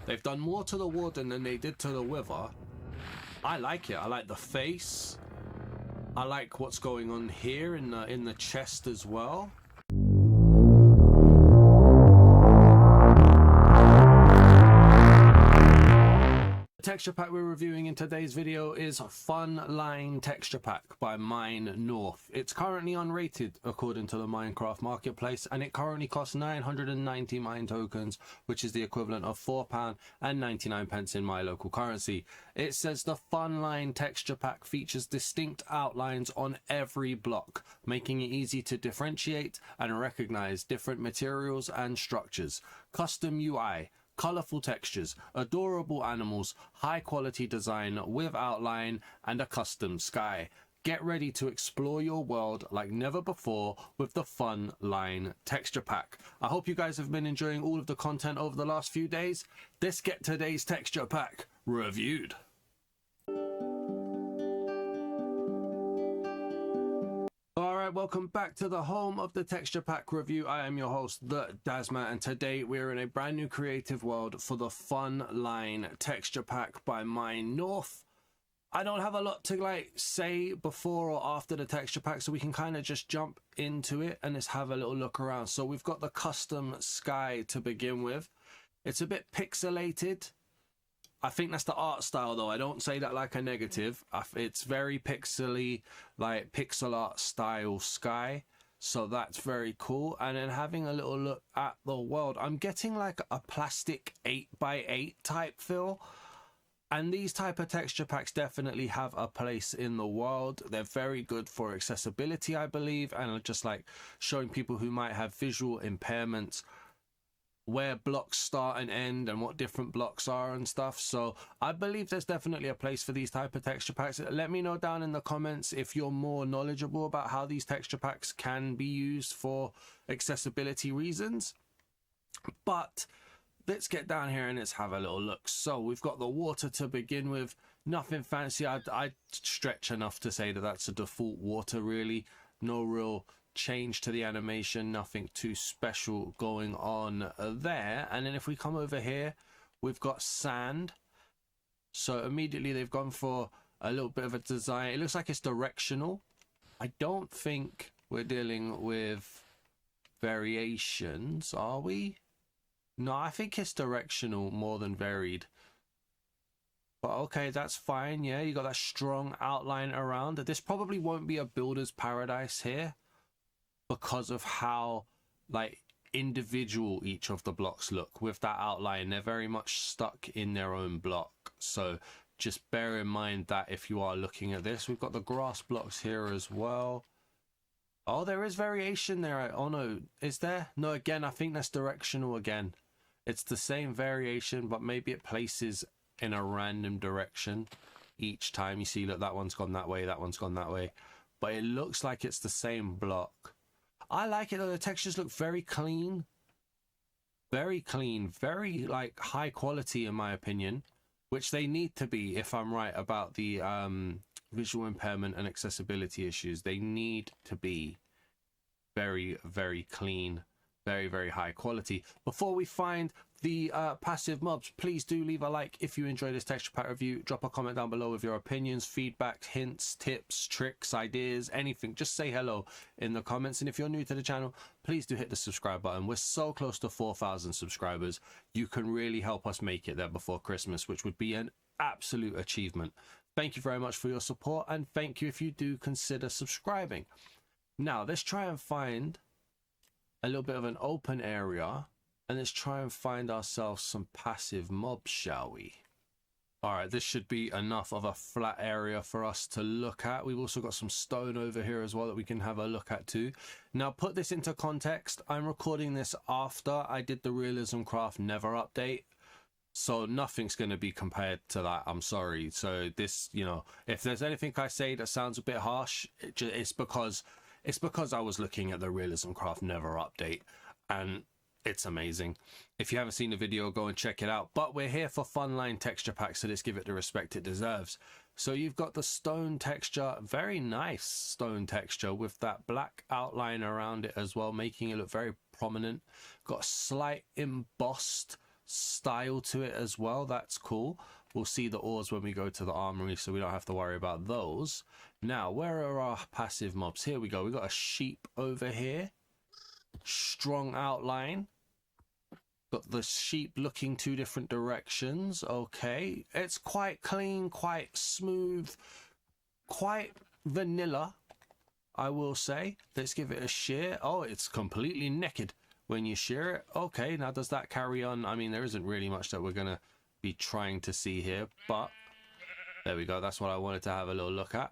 They've done more to the Warden than they did to the Wither. I like it. I like the face. I like what's going on here in the chest as well. The texture pack we're reviewing in today's video is Funline Texture Pack by Monumnet. It's currently unrated according to the Minecraft Markplace, and it currently costs 990 mine tokens, which is the equivalent of £4.99 in my local currency. It says the Funline Texture Pack features distinct outlines on every block, making it easy to differentiate and recognize different materials and structures. Custom UI, colourful textures, adorable animals, high quality design with outline, and a custom sky. Get ready to explore your world like never before with the Funline Texture Pack. I hope you guys have been enjoying all of the content over the last few days. Let's get today's texture pack reviewed. Alright, welcome back to the home of the texture pack review. I am your host, the Dazma, and today we're in a brand new creative world for the Funline Texture Pack by Monumnet. I don't have a lot to say before or after the texture pack, so we can kind of just jump into it and just have a little look around. So we've got the custom sky to begin with. It's a bit pixelated. I think that's the art style, though. I don't say that like a negative. It's very pixely, like pixel art style sky. So that's very cool. And then having a little look at the world, I'm getting like a plastic 8x8 type feel. And these type of texture packs definitely have a place in the world. They're very good for accessibility, I believe. And just like showing people who might have visual impairments where blocks start and end and what different blocks are and stuff. So I believe there's definitely a place for these type of texture packs. Let me know down in the comments if you're more knowledgeable about how these texture packs can be used for accessibility reasons. But let's get down here and let's have a little look. So we've got the water to begin with. Nothing fancy. I'd stretch enough to say that that's a default water, really. No real change to the animation, nothing too special going on there. And then if we come over here, we've got sand. So immediately they've gone for a little bit of a design. It looks like it's directional. I don't think we're dealing with variations, are we? No, I think it's directional more than varied. But okay, that's fine. Yeah, you got that strong outline around. This probably won't be a builder's paradise here, because of how like individual each of the blocks look with that outline. They're very much stuck in their own block, so just bear in mind that if you are looking at this. We've got the grass blocks here as well. Oh, there is variation there. Oh no, is there? No, again, I think that's directional again. It's the same variation, but maybe it places in a random direction each time. You see, look, that one's gone that way, that one's gone that way, but it looks like it's the same block. I like it though. The textures look very clean, very like high quality in my opinion, which they need to be if I'm right about the visual impairment and accessibility issues. They need to be very clean, very high quality. Before we find the passive mobs, please do leave a like if you enjoy this texture pack review. Drop a comment down below with your opinions, feedback, hints, tips, tricks, ideas, anything. Just say hello in the comments. And if you're new to the channel, please do hit the subscribe button. We're so close to 4,000 subscribers. You can really help us make it there before Christmas, which would be an absolute achievement. Thank you very much for your support, and thank you if you do consider subscribing. Now let's try and find a little bit of an open area, and let's try and find ourselves some passive mobs, shall we? All right, this should be enough of a flat area for us to look at. We've also got some stone over here as well that we can have a look at too. Now, put this into context. I'm recording this after I did the Realism Craft Never update, so nothing's going to be compared to that. I'm sorry. So this, you know, if there's anything I say that sounds a bit harsh, it's because I was looking at the Realism Craft Never update, and it's amazing. If you haven't seen the video, go and check it out. But we're here for Funline Texture Pack, so let's give it the respect it deserves. So you've got the stone texture, very nice stone texture with that black outline around it as well, making it look very prominent. Got a slight embossed style to it as well. That's cool. We'll see the ores when we go to the armory, so we don't have to worry about those. Now, where are our passive mobs? Here we go. We got a sheep over here. Strong outline. Got the sheep looking two different directions. Okay. It's quite clean, quite smooth, quite vanilla, I will say. Let's give it a shear. Oh, it's completely naked when you shear it. Okay, now does that carry on? I mean, there isn't really much that we're going to be trying to see here, but there we go. That's what I wanted to have a little look at.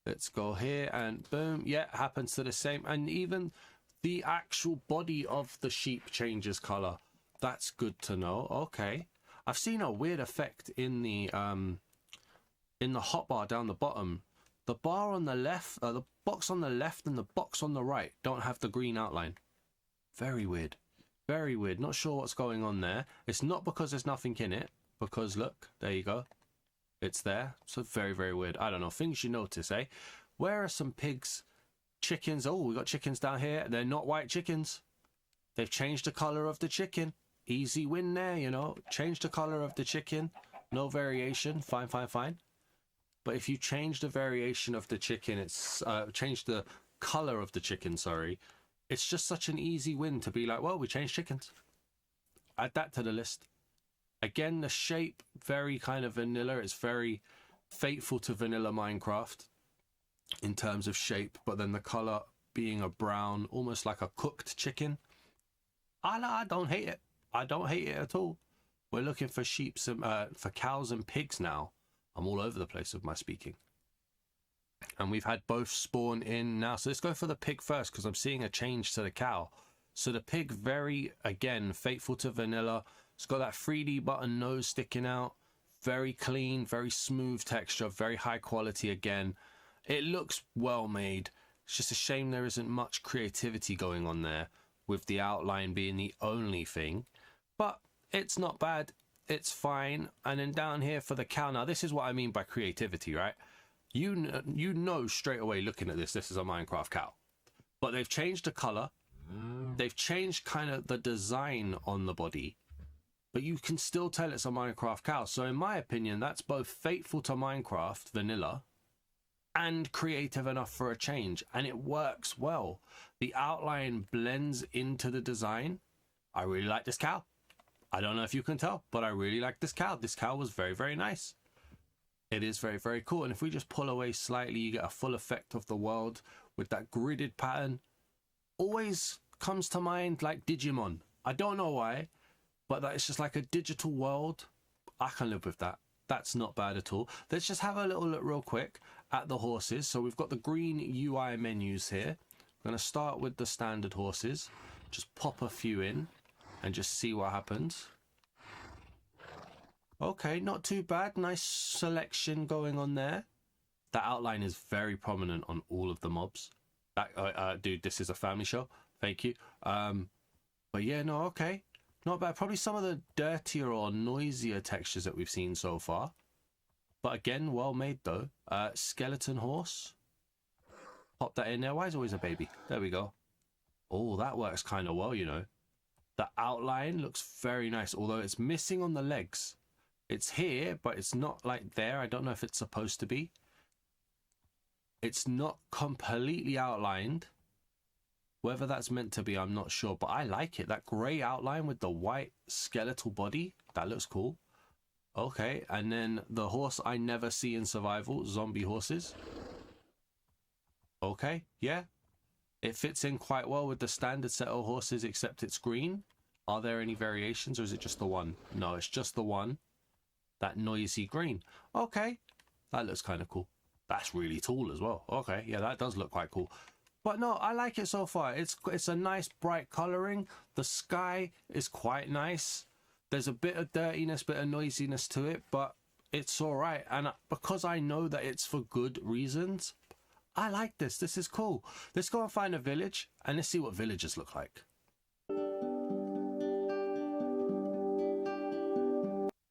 Let's go here and boom. Yeah, happens to the same. And even the actual body of the sheep changes color. That's good to know. Okay. I've seen a weird effect in the hotbar down the bottom. The bar on the left, the box on the left and the box on the right don't have the green outline. Very weird. Very weird. Not sure what's going on there. It's not because there's nothing in it, because look, there you go. It's there. So very, very weird. I don't know. Things you notice, eh? Where are some pigs? Chickens. Oh, we got chickens down here. They're not white chickens. They've changed the color of the chicken. Easy win there, you know. Change the color of the chicken. No variation. Fine, fine, fine. But if you change the variation of the chicken, it's change the color of the chicken, sorry. It's just such an easy win to be like, well, we changed chickens. Add that to the list. Again, the shape, very kind of vanilla. It's very faithful to vanilla Minecraft in terms of shape, but then the color being a brown, almost like a cooked chicken. I don't hate it. I don't hate it at all. We're looking for sheep, for cows and pigs now. I'm all over the place with my speaking. And we've had both spawn in now. So let's go for the pig first, because I'm seeing a change to the cow. So the pig, very, again, faithful to vanilla. It's got that 3D button nose sticking out. Very clean, very smooth texture, very high quality again. It looks well made. It's just a shame there isn't much creativity going on there, with the outline being the only thing. But it's not bad. It's fine. And then down here for the cow. Now, this is what I mean by creativity, right? You know straight away looking at this is a Minecraft cow. But they've changed the color. They've changed kind of the design on the body. But you can still tell it's a Minecraft cow. So in my opinion, that's both faithful to Minecraft, vanilla, and creative enough for a change. And it works well. The outline blends into the design. I really like this cow. I don't know if you can tell, but I really like this cow. This cow was very, very nice. It is very, very cool. And if we just pull away slightly, you get a full effect of the world with that gridded pattern. Always comes to mind like Digimon. I don't know why, but that it's just like a digital world. I can live with that. That's not bad at all. Let's just have a little look real quick at the horses. So we've got the green UI menus here. I'm going to start with the standard horses. Just pop a few in and just see what happens. Okay, not too bad. Nice selection going on there. That outline is very prominent on all of the mobs. Dude, this is a family show. Thank you. But yeah, no, okay. Not bad. Probably some of the dirtier or noisier textures that we've seen so far. But again, well made though. Skeleton horse. Pop that in there. Why is always a baby? There we go. Oh, that works kind of well, you know. The outline looks very nice, although it's missing on the legs. It's here, but it's not like there. I don't know if it's supposed to be. It's not completely outlined. Whether that's meant to be, I'm not sure, but I like it. That grey outline with the white skeletal body, that looks cool. Okay, and then the horse I never see in survival, zombie horses. Okay, yeah. It fits in quite well with the standard set of horses, except it's green. Are there any variations, or is it just the one? No, it's just the one. That noisy green. Okay, that looks kind of cool. That's really tall as well. Okay, yeah, that does look quite cool. But no, I like it so far. It's a nice bright coloring. The sky is quite nice. There's a bit of dirtiness, bit of noisiness to it, but it's all right. And because I know that it's for good reasons, I like this. This is cool. Let's go and find a village and let's see what villagers look like.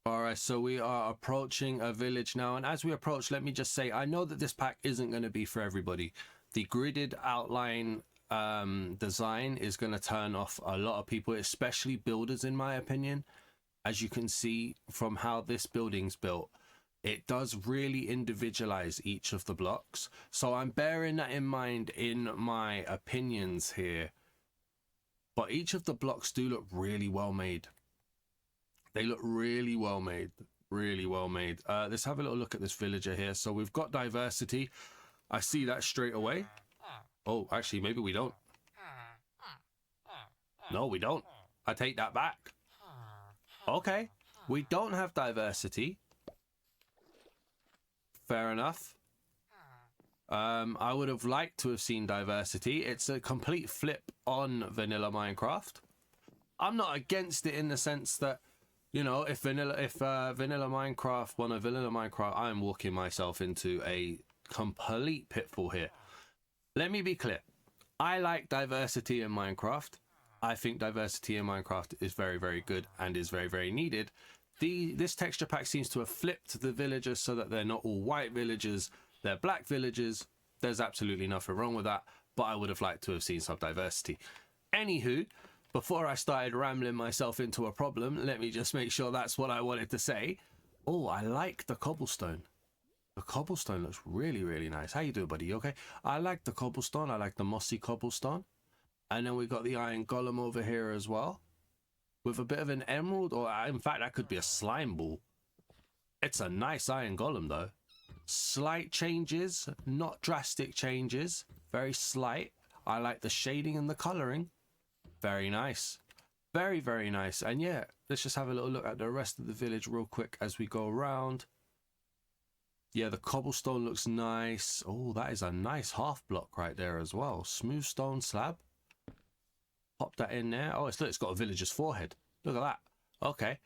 Alright, so we are approaching a village now, and as we approach, let me just say, I know that this pack isn't going to be for everybody. The gridded outline design is going to turn off a lot of people, especially builders in my opinion. as you can see from how this building's built, it does really individualize each of the blocks. So I'm bearing that in mind in my opinions here. But each of the blocks do look really well made. They look really well made. Really well made. Let's have a little look at this villager here. So we've got diversity. I see that straight away. Oh, actually, maybe we don't. No, we don't. I take that back. Okay. We don't have diversity. Fair enough. I would have liked to have seen diversity. It's a complete flip on vanilla Minecraft. I'm not against it in the sense that, you know, if vanilla Minecraft, I'm walking myself into a complete pitfall here. Let me be clear. I like diversity in Minecraft. I think diversity in Minecraft is very, very good and is very, very needed. This texture pack seems to have flipped the villagers so that they're not all white villagers, they're black villagers. There's absolutely nothing wrong with that, but I would have liked to have seen some diversity. Anywho, before I started rambling myself into a problem, let me just make sure that's what I wanted to say. Oh, I like the cobblestone. The cobblestone looks really, really nice. How you doing, buddy? You okay? I like the cobblestone. I like the mossy cobblestone. And then we got the iron golem over here as well, with a bit of an emerald, or in fact, that could be a slime ball. It's a nice iron golem, though. Slight changes, not drastic changes. Very slight. I like the shading and the colouring. Very nice. Very, very nice. And yeah, let's just have a little look at the rest of the village real quick as we go around. Yeah, the cobblestone looks nice. Oh, that is a nice half block right there as well. Smooth stone slab. Pop that in there. Oh, it's got a villager's forehead. Look at that. Okay.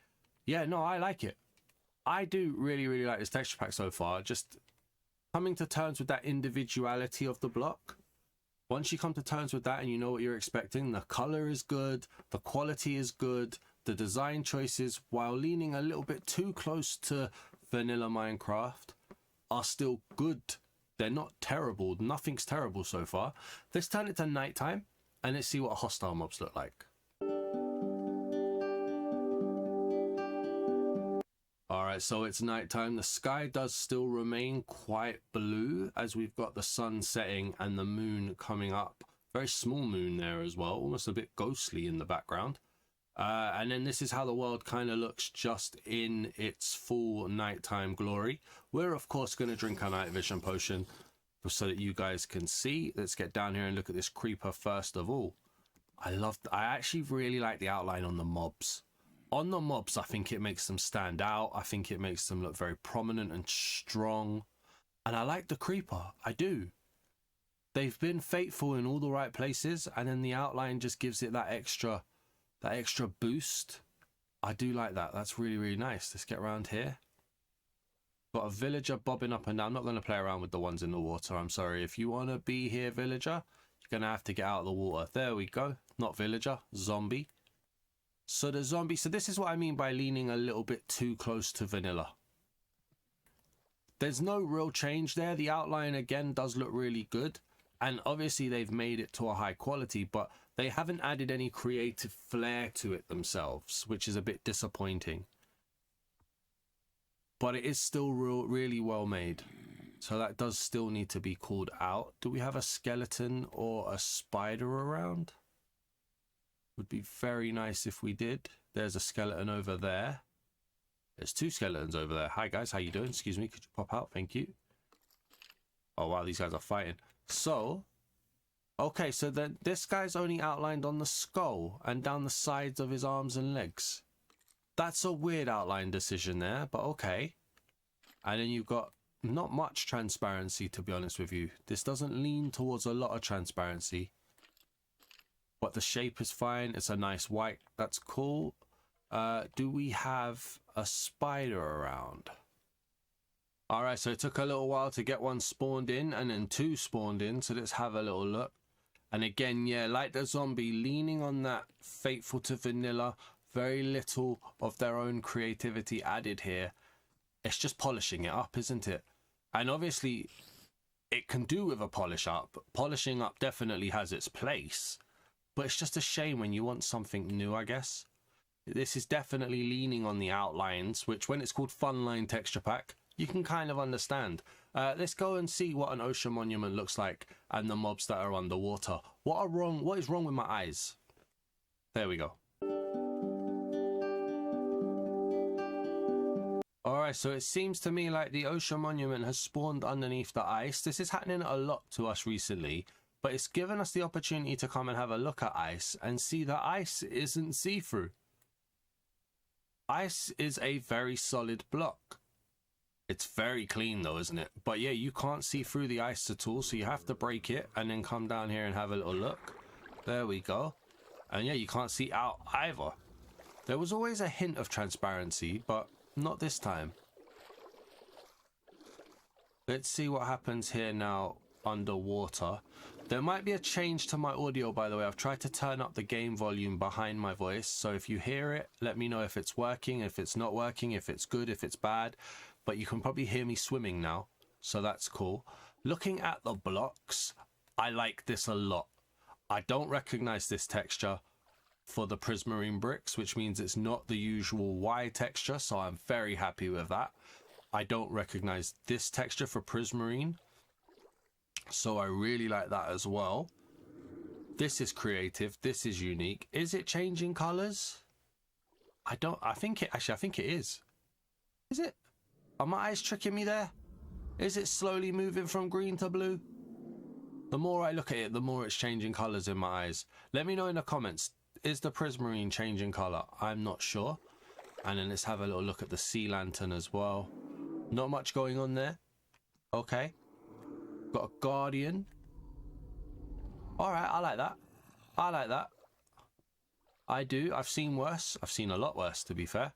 Yeah, no, I like it. I do really, really like this texture pack so far. Just coming to terms with that individuality of the block. Once you come to terms with that and you know what you're expecting, the color is good, the quality is good, the design choices, while leaning a little bit too close to vanilla Minecraft, are still good. They're not terrible. Nothing's terrible so far. Let's turn it to nighttime and let's see what hostile mobs look like. Alright, so it's nighttime. The sky does still remain quite blue as we've got the sun setting and the moon coming up. Very small moon there as well, almost a bit ghostly in the background. And then this is how the world kind of looks just in its full nighttime glory. We're of course going to drink our night vision potion so that you guys can see. Let's get down here and look at this creeper first of all. I actually really like the outline on the mobs. On the mobs, I think it makes them stand out. I think it makes them look very prominent and strong. And I like the creeper. I do. They've been faithful in all the right places, and then the outline just gives it that extra boost. I do like that. That's really, really nice. Let's get around here. Got a villager bobbing up and down. I'm not going to play around with the ones in the water. I'm sorry. If you want to be here, villager, you're going to have to get out of the water. There we go. Not villager. Zombie. So the zombie. So this is what I mean by leaning a little bit too close to vanilla. There's no real change there. The outline, again, does look really good. And obviously they've made it to a high quality, but they haven't added any creative flair to it themselves, which is a bit disappointing. But it is still really well made. So that does still need to be called out. Do we have a skeleton or a spider around? Would be very nice if we did. There's a skeleton over there. There's two skeletons over there. Hi guys, how you doing? Excuse me, could you pop out? Thank you. Oh wow, these guys are fighting. So, okay, so then this guy's only outlined on the skull and down the sides of his arms and legs. That's a weird outline decision there, but okay. And then you've got not much transparency, to be honest with you. This doesn't lean towards a lot of transparency. But the shape is fine. It's a nice white. That's cool. Do we have a spider around? Alright, so it took a little while to get one spawned in and then two spawned in. So let's have a little look. And again, yeah, like the zombie, leaning on that faithful to vanilla. Very little of their own creativity added here. It's just polishing it up, isn't it? And obviously, it can do with a polish up. Polishing up definitely has its place. But it's just a shame when you want something new, I guess. This is definitely leaning on the outlines, which when it's called Funline Texture Pack, you can kind of understand. Let's go and see what an ocean monument looks like and the mobs that are underwater. What is wrong with my eyes? There we go. Alright, so it seems to me like the ocean monument has spawned underneath the ice. This is happening a lot to us recently, but it's given us the opportunity to come and have a look at ice and see that ice isn't see-through. Ice is a very solid block. It's very clean though, isn't it? But yeah, you can't see through the ice at all, so you have to break it and then come down here and have a little look. There we go. And yeah, you can't see out either. There was always a hint of transparency, but not this time. Let's see what happens here now underwater. There might be a change to my audio, by the way. I've tried to turn up the game volume behind my voice, so if you hear it, let me know if it's working, if it's not working, if it's good, if it's bad. But you can probably hear me swimming now, so that's cool. Looking at the blocks, I like this a lot. I don't recognize this texture for the prismarine bricks, which means it's not the usual Y texture, so I'm very happy with that. I don't recognize this texture for prismarine, so I really like that as well. This is creative. This is unique. Is it changing colors? I think it is. Is it? Are my eyes tricking me there? Is it slowly moving from green to blue? The more I look at it, the more it's changing colors in my eyes. Let me know in the comments. Is the prismarine changing color? I'm not sure. And then let's have a little look at the sea lantern as well. Not much going on there. Okay. Got a guardian. Alright, I like that. I like that. I do. I've seen worse. I've seen a lot worse, to be fair.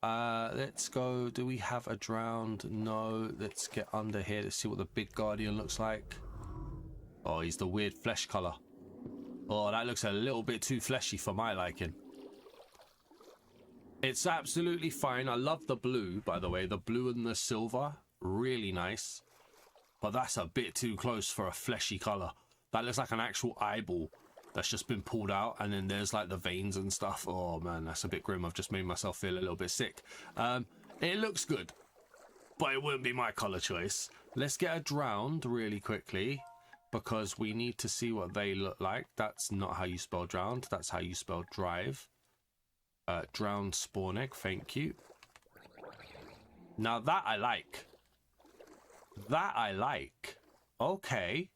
Let's go. Do we have a drowned? No. Let's get under here. Let's see what the big guardian looks like. Oh, he's the weird flesh color. Oh, that looks a little bit too fleshy for my liking. It's absolutely fine. I love the blue, by the way. The blue and the silver. Really nice. But that's a bit too close for a fleshy color. That looks like an actual eyeball that's just been pulled out, and then there's like the veins and stuff. Oh man, that's a bit grim. I've just made myself feel a little bit sick. It looks good, but it wouldn't be my color choice. Let's get a drowned really quickly, because we need to see what they look like. That's not how you spell drowned. That's how you spell drive. Drowned spawn egg. Thank you. Now that I like. That I like. Okay.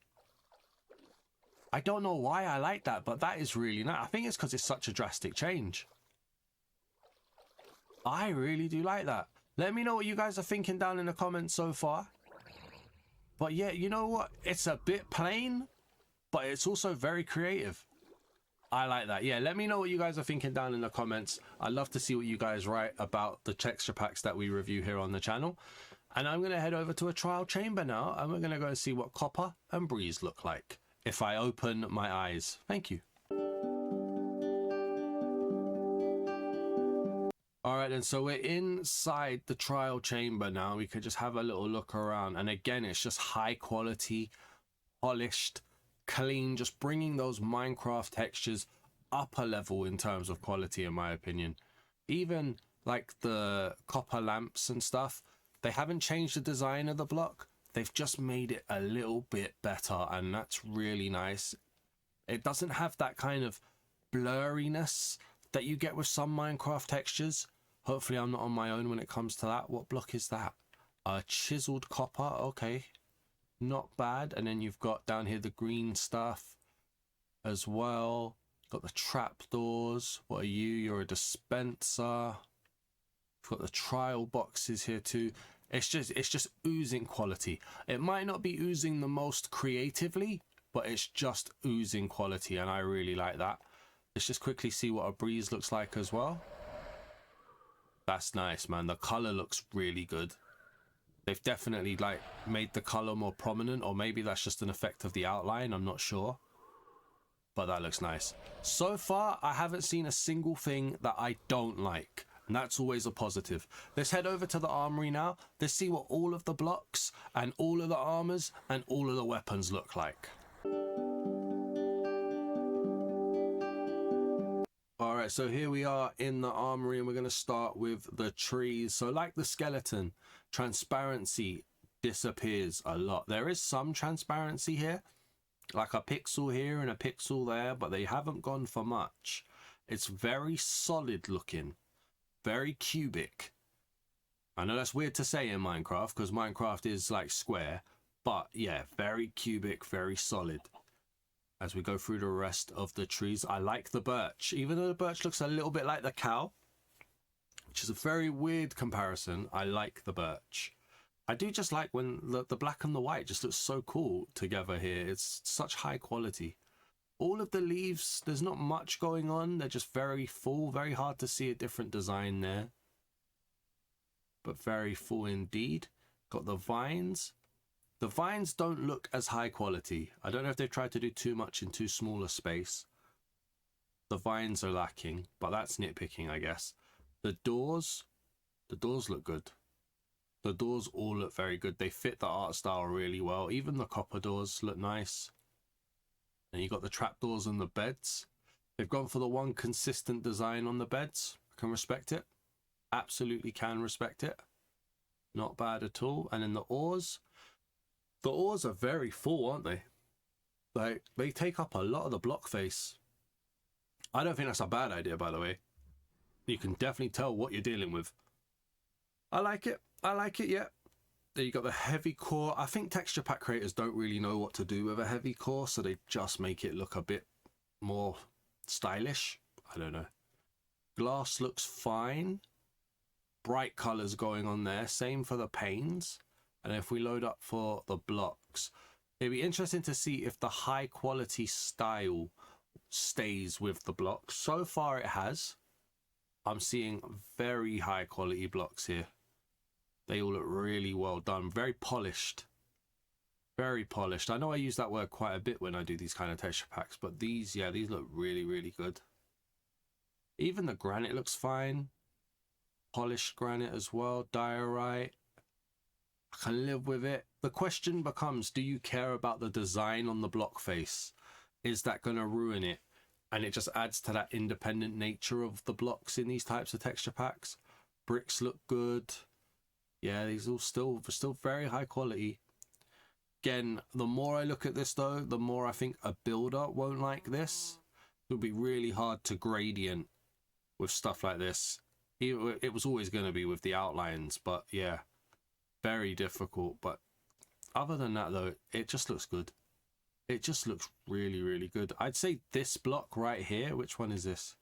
I don't know why I like that, but that is really nice. I think it's because it's such a drastic change. I really do like that. Let me know what you guys are thinking down in the comments so far. But yeah, you know what? It's a bit plain, but it's also very creative. I like that. Yeah, let me know what you guys are thinking down in the comments. I'd love to see what you guys write about the texture packs that we review here on the channel. And I'm going to head over to a trial chamber now, and we're going to go and see what copper and breeze look like if I open my eyes. Thank you. Alright then, so we're inside the trial chamber now. We could just have a little look around, and again, it's just high quality, polished, clean, just bringing those Minecraft textures up a level in terms of quality, in my opinion. Even like the copper lamps and stuff, they haven't changed the design of the block. They've just made it a little bit better, and that's really nice. It doesn't have that kind of blurriness that you get with some Minecraft textures. Hopefully I'm not on my own when it comes to that. What block is that? Chiseled copper. Okay, not bad. And then you've got down here the green stuff as well. Got the trapdoors. What are you? You're a dispenser. We've got the trial boxes here too. It's just oozing quality. It might not be oozing the most creatively, but it's just oozing quality, and I really like that. Let's just quickly see what a breeze looks like as well. That's nice, man. The color looks really good. They've definitely like made the color more prominent, or maybe that's just an effect of the outline. I'm not sure, but that looks nice. So far, I haven't seen a single thing that I don't like. And that's always a positive. Let's head over to the armory now. Let's see what all of the blocks and all of the armors and all of the weapons look like. Alright, right, so here we are in the armory, and we're going to start with the trees. So like the skeleton, transparency disappears a lot. There is some transparency here, like a pixel here and a pixel there, but they haven't gone for much. It's very solid looking, very cubic. I know that's weird to say in Minecraft because Minecraft is like square, but yeah, very cubic, very solid. As we go through the rest of the trees, I like the birch, even though the birch looks a little bit like the cow, which is a very weird comparison. I like the birch. I do just like when the black and the white just looks so cool together here. It's such high quality. All of the leaves, there's not much going on. They're just very full, very hard to see a different design there. But very full indeed. Got the vines. The vines don't look as high quality. I don't know if they've tried to do too much in too small a space. The vines are lacking, but that's nitpicking, I guess. The doors look good. The doors all look very good. They fit the art style really well. Even the copper doors look nice. And you got the trapdoors and the beds. They've gone for the one consistent design on the beds. I can respect it. Absolutely can respect it. Not bad at all. And then the oars. The oars are very full, aren't they? Like, they take up a lot of the block face. I don't think that's a bad idea, by the way. You can definitely tell what you're dealing with. I like it. I like it, yeah. Then you got the heavy core. I think texture pack creators don't really know what to do with a heavy core, so they just make it look a bit more stylish. I don't know. Glass looks fine. Bright colors going on there. Same for the panes. And if we load up for the blocks, it'd be interesting to see if the high quality style stays with the blocks. So far it has. I'm seeing very high quality blocks here. They all look really well done. Very polished. Very polished. I know I use that word quite a bit when I do these kind of texture packs, but these, yeah, these look really, really good. Even the granite looks fine. Polished granite as well. Diorite. I can live with it. The question becomes, do you care about the design on the block face? Is that going to ruin it? And it just adds to that independent nature of the blocks in these types of texture packs. Bricks look good. Yeah, these all still very high quality. Again, the more I look at this though, the more I think a builder won't like this. It would be really hard to gradient with stuff like this. It was always going to be with the outlines, but yeah. Very difficult, but other than that though, it just looks good. It just looks really, really good. I'd say this block right here, which one is this?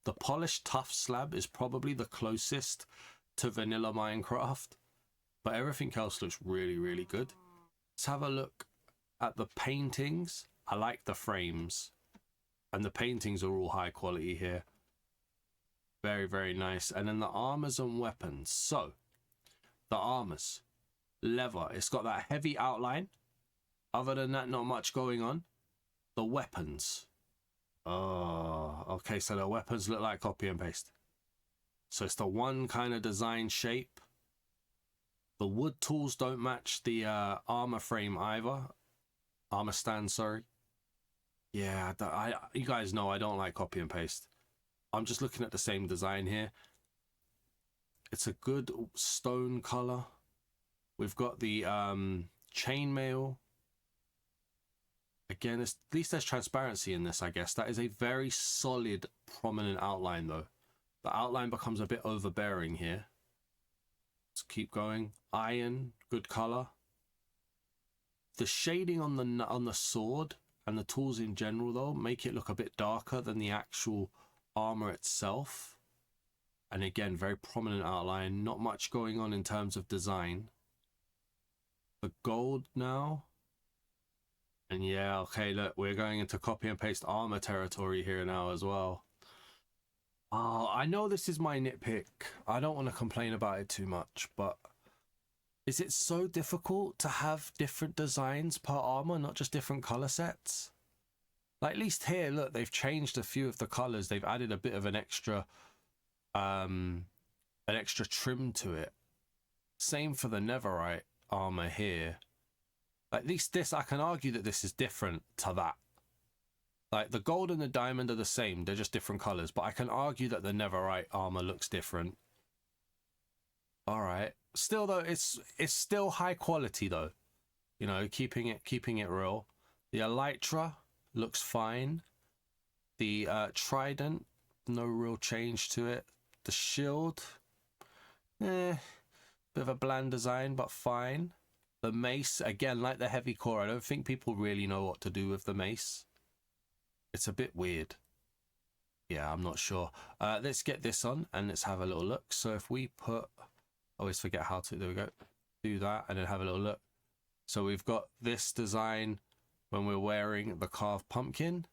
The polished tough slab is probably the closest to vanilla Minecraft, but everything else looks really, really good. Let's have a look at the paintings. I like the frames, and the paintings are all high quality here. Very, very nice. And then the armors and weapons. So the armors, leather, it's got that heavy outline. Other than that, not much going on. The weapons. Oh, okay, so the weapons look like copy and paste. So it's the one kind of design shape. The wood tools don't match the armor frame either. Armor stand, sorry. Yeah, you guys know I don't like copy and paste. I'm just looking at the same design here. It's a good stone color. We've got the chainmail. Again, at least there's transparency in this, I guess. That is a very solid, prominent outline, though. The outline becomes a bit overbearing here. Let's keep going. Iron, good color. The shading on the sword and the tools in general, though, make it look a bit darker than the actual armor itself. And again, very prominent outline. Not much going on in terms of design. The gold now. And yeah, okay, look, we're going into copy and paste armor territory here now as well. Oh, I know this is my nitpick. I don't want to complain about it too much, but is it so difficult to have different designs per armor, not just different color sets? Like, at least here, look, they've changed a few of the colors. They've added a bit of an extra trim to it. Same for the netherite armor here. At least this, I can argue that this is different to that. Like the gold and the diamond are the same, they're just different colors, but I can argue that the netherite armor looks different. All right, still though, it's still high quality though, you know, keeping it real. The elytra looks fine. The trident, no real change to it. The shield, bit of a bland design, but fine. The mace, again, like the heavy core, I don't think people really know what to do with the mace. It's a bit weird. Yeah, I'm not sure. Let's get this on and let's have a little look. So if we put, I always forget how to, there we go. Do that and then have a little look. So we've got this design when we're wearing the carved pumpkin.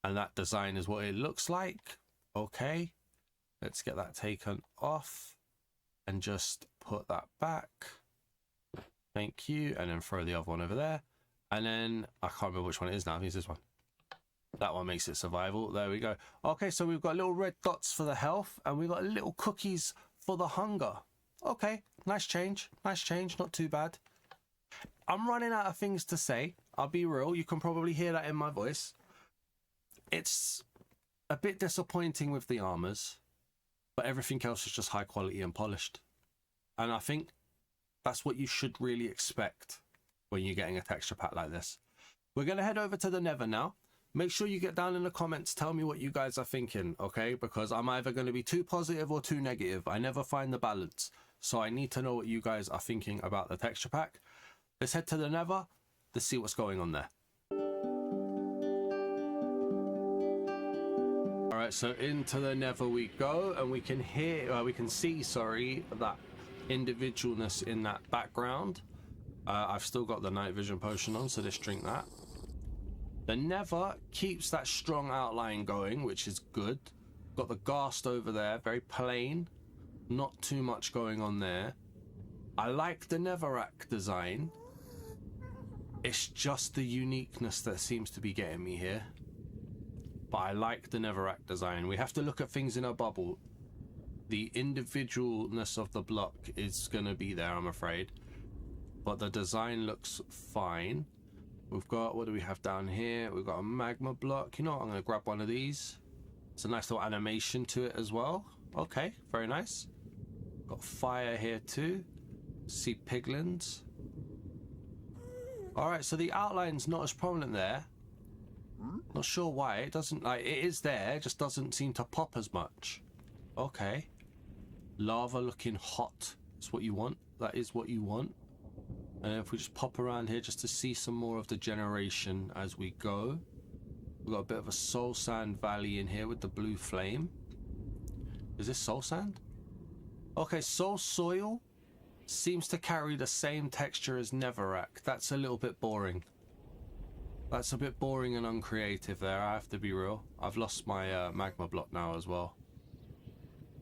And that design is what it looks like. Okay. Let's get that taken off and just put that back. Thank you. And then throw the other one over there. And then I can't remember which one it is now. I think it's this one. That one makes it survival. There we go. Okay, so we've got little red dots for the health and we've got little cookies for the hunger. Okay, nice change. Nice change. Not too bad. I'm running out of things to say. I'll be real. You can probably hear that in my voice. It's a bit disappointing with the armors, but everything else is just high quality and polished. And I think that's what you should really expect when you're getting a texture pack like this. We're going to head over to the Nether now. Make sure you get down in the comments, tell me what you guys are thinking, okay? Because I'm either going to be too positive or too negative. I never find the balance. So I need to know what you guys are thinking about the texture pack. Let's head to the Nether. Let's see what's going on there. All right, so into the Nether we go, and we can hear, we can see, sorry, that individualness in that background. I've still got the night vision potion on, so let's drink that. The Nether keeps that strong outline going, which is good. Got the ghast over there, very plain. Not too much going on there. I like the netherrack design. It's just the uniqueness that seems to be getting me here. But I like the netherrack design. We have to look at things in a bubble. The individualness of the block is going to be there, I'm afraid. But the design looks fine. We've got, what do we have down here? We've got a magma block. You know what? I'm going to grab one of these. It's a nice little animation to it as well. Okay, very nice. Got fire here too. See piglins. Alright, so the outline's not as prominent there. Not sure why. It doesn't, like, it is there, it just doesn't seem to pop as much. Okay. Lava looking hot. That's what you want. That is what you want. And if we just pop around here just to see some more of the generation as we go. We've got a bit of a soul sand valley in here with the blue flame. Is this soul sand? Okay, soul soil seems to carry the same texture as netherrack. That's a little bit boring. That's a bit boring and uncreative there, I have to be real. I've lost my magma block now as well.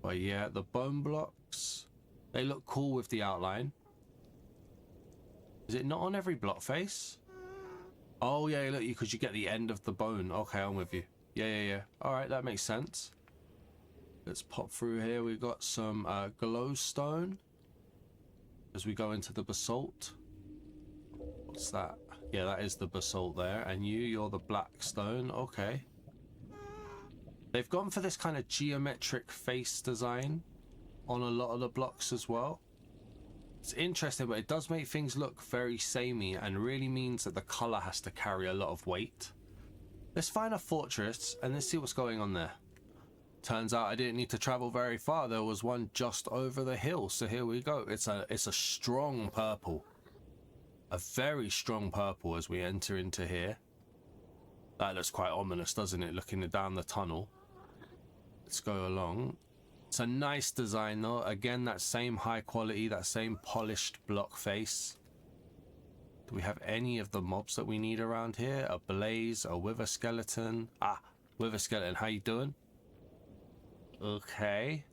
But yeah, the bone blocks, they look cool with the outline. Is it not on every block face? Oh yeah, look, because you get the end of the bone. Okay, I'm with you. Yeah. Alright, that makes sense. Let's pop through here. We've got some glowstone as we go into the basalt. What's that? Yeah, that is the basalt there. And you're the black stone. Okay. They've gone for this kind of geometric face design on a lot of the blocks as well. It's interesting, but it does make things look very samey and really means that the color has to carry a lot of weight. Let's find a fortress and let's see what's going on there. Turns out I didn't need to travel very far. There was one just over the hill, so here we go. It's a strong purple. A very strong purple as we enter into here. That looks quite ominous, doesn't it, looking down the tunnel. Let's go along. It's a nice design though. Again, that same high quality, that same polished block face. Do we have any of the mobs that we need around here? A blaze, a wither skeleton. Ah, wither skeleton, how you doing? Okay.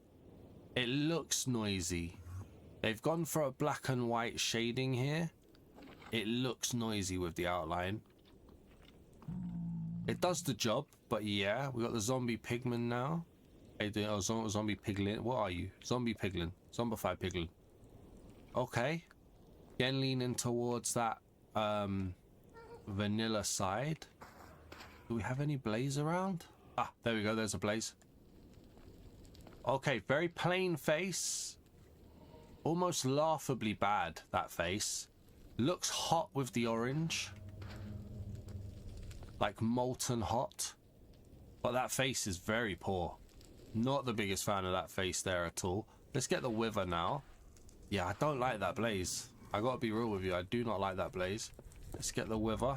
It looks noisy. They've gone for a black and white shading here. It looks noisy with the outline. It does the job, but yeah, we got the zombie pigman now. Hey, oh, zombie piglin. What are you? Zombie piglin. Zombified piglin. Okay. Again, leaning towards that vanilla side. Do we have any blaze around? Ah, there we go. There's a blaze. Okay, very plain face. Almost laughably bad, that face. Looks hot with the orange. Like molten hot. But that face is very poor. Not the biggest fan of that face there at all. Let's get the wither now. Yeah, I don't like that blaze. I gotta be real with you. I do not like that blaze. Let's get the wither.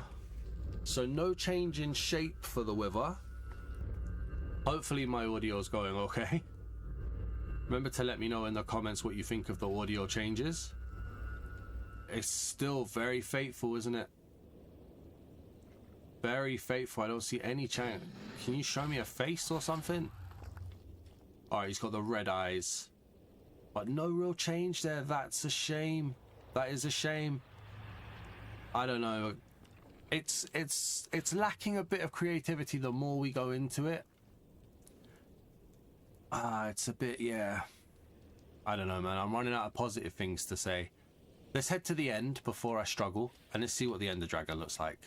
So no change in shape for the wither. Hopefully my audio is going okay. Remember to let me know in the comments what you think of the audio changes. It's still very faithful, isn't it? Very faithful. I don't see any change. Can you show me a face or something? Alright, he's got the red eyes. But no real change there. That's a shame. That is a shame. I don't know. It's lacking a bit of creativity the more we go into it. It's a bit, yeah. I don't know, man. I'm running out of positive things to say. Let's head to the end before I struggle, and let's see what the Ender Dragon looks like.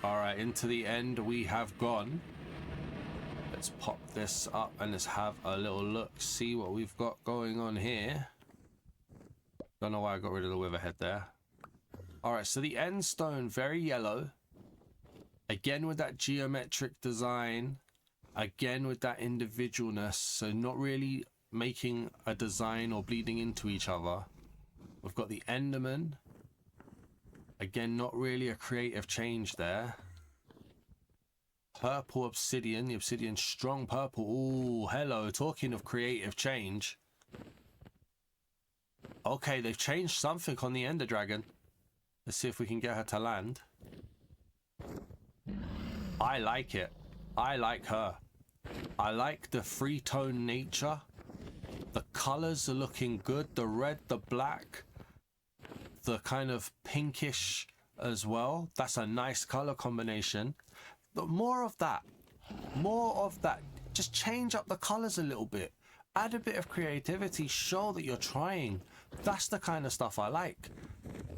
Alright, into the end we have gone. Let's pop this up and let's have a little look, see what we've got going on here. Don't know why I got rid of the wither head there. Alright, so the end stone, very yellow. Again with that geometric design. Again with that individualness. So not really making a design or bleeding into each other. We've got the Enderman. Again, not really a creative change there. Purple obsidian. The obsidian strong purple. Ooh, hello. Talking of creative change. Okay, they've changed something on the Ender Dragon. Let's see if we can get her to land. I like it. I like her. I like the three-tone nature. The colors are looking good. The red, the black, the kind of pinkish as well. That's a nice color combination. But more of that. More of that. Just change up the colors a little bit. Add a bit of creativity. Show that you're trying. That's the kind of stuff I like.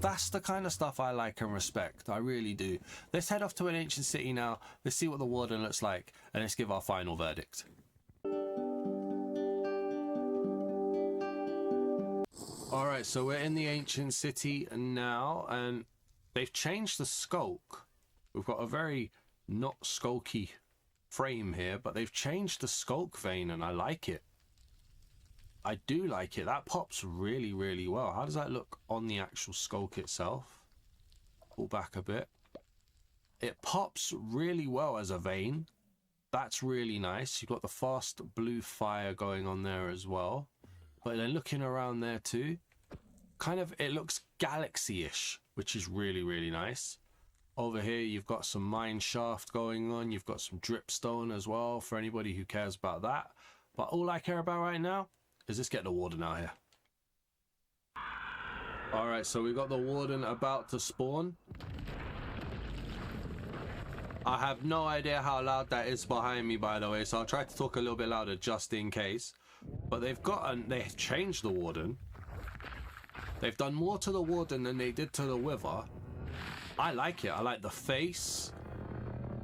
That's the kind of stuff I like and respect. I really do. Let's head off to an ancient city now. Let's see what the Warden looks like. And let's give our final verdict. Alright, so we're in the ancient city now. And they've changed the skulk. We've got a very not skulky frame here. But they've changed the skulk vein and I like it. I do like it. That pops really, really well. How does that look on the actual skulk itself? Pull back a bit. It pops really well as a vein. That's really nice. You've got the fast blue fire going on there as well. But then looking around there too, kind of, it looks galaxy-ish, which is really, really nice. Over here, you've got some mine shaft going on. You've got some dripstone as well for anybody who cares about that. But all I care about right now is let's get the Warden out here. Alright, so we've got the Warden about to spawn. I have no idea how loud that is behind me, by the way, so I'll try to talk a little bit louder just in case. But they've changed the Warden. They've done more to the Warden than they did to the Wither. I like it. I like the face.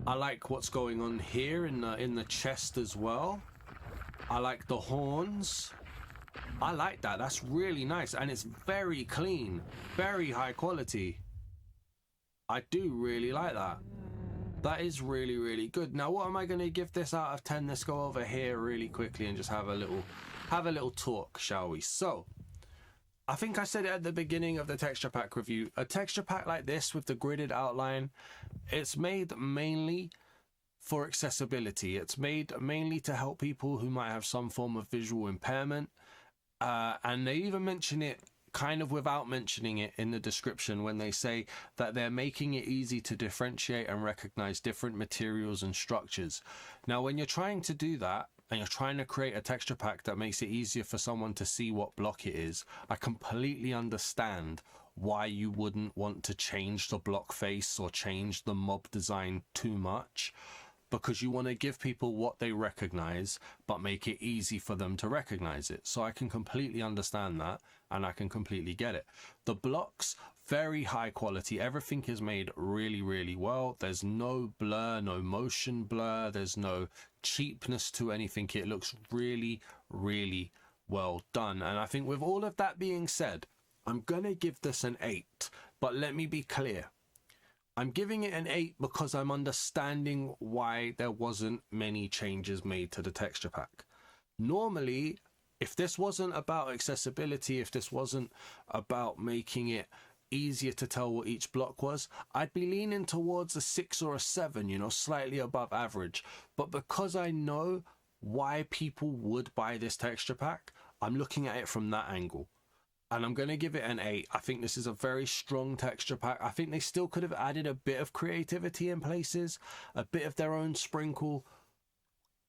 I like what's going on here in the chest as well. I like the horns. I like that. That's really nice. And it's very clean. Very high quality. I do really like that. That is really, really good. Now, what am I going to give this out of 10? Let's go over here really quickly and just have a little talk, shall we? So, I think I said it at the beginning of the texture pack review. A texture pack like this with the gridded outline, it's made mainly for accessibility. It's made mainly to help people who might have some form of visual impairment. And they even mention it kind of without mentioning it in the description when they say that they're making it easy to differentiate and recognize different materials and structures. Now, when you're trying to do that and you're trying to create a texture pack that makes it easier for someone to see what block it is, I completely understand why you wouldn't want to change the block face or change the mob design too much, because you want to give people what they recognize, but make it easy for them to recognize it. So I can completely understand that, and I can completely get it. The blocks very high quality. Everything is made really, really well. There's no blur, no motion blur. There's no cheapness to anything. It looks really, really well done. And I think with all of that being said, I'm going to give this an 8. But let me be clear. I'm giving it an 8 because I'm understanding why there wasn't many changes made to the texture pack. Normally, if this wasn't about accessibility, if this wasn't about making it easier to tell what each block was, I'd be leaning towards a 6 or a 7, you know, slightly above average. But because I know why people would buy this texture pack, I'm looking at it from that angle. And I'm going to give it an 8. I think this is a very strong texture pack. I think they still could have added a bit of creativity in places, a bit of their own sprinkle.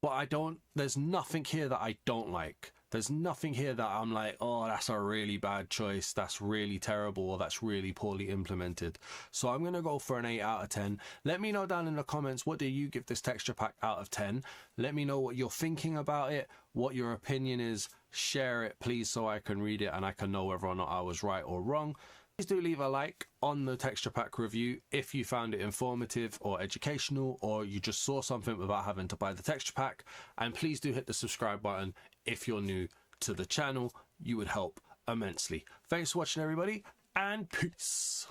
But there's nothing here that I don't like. There's nothing here that I'm like, oh, that's a really bad choice. That's really terrible, or that's really poorly implemented. So I'm going to go for an 8 out of 10. Let me know down in the comments, what do you give this texture pack out of 10? Let me know what you're thinking about it, what your opinion is. Share it, please, so I can read it and I can know whether or not I was right or wrong. Please do leave a like on the texture pack review if you found it informative or educational, or you just saw something without having to buy the texture pack. And please do hit the subscribe button if you're new to the channel. You would help immensely. Thanks for watching, everybody, and peace.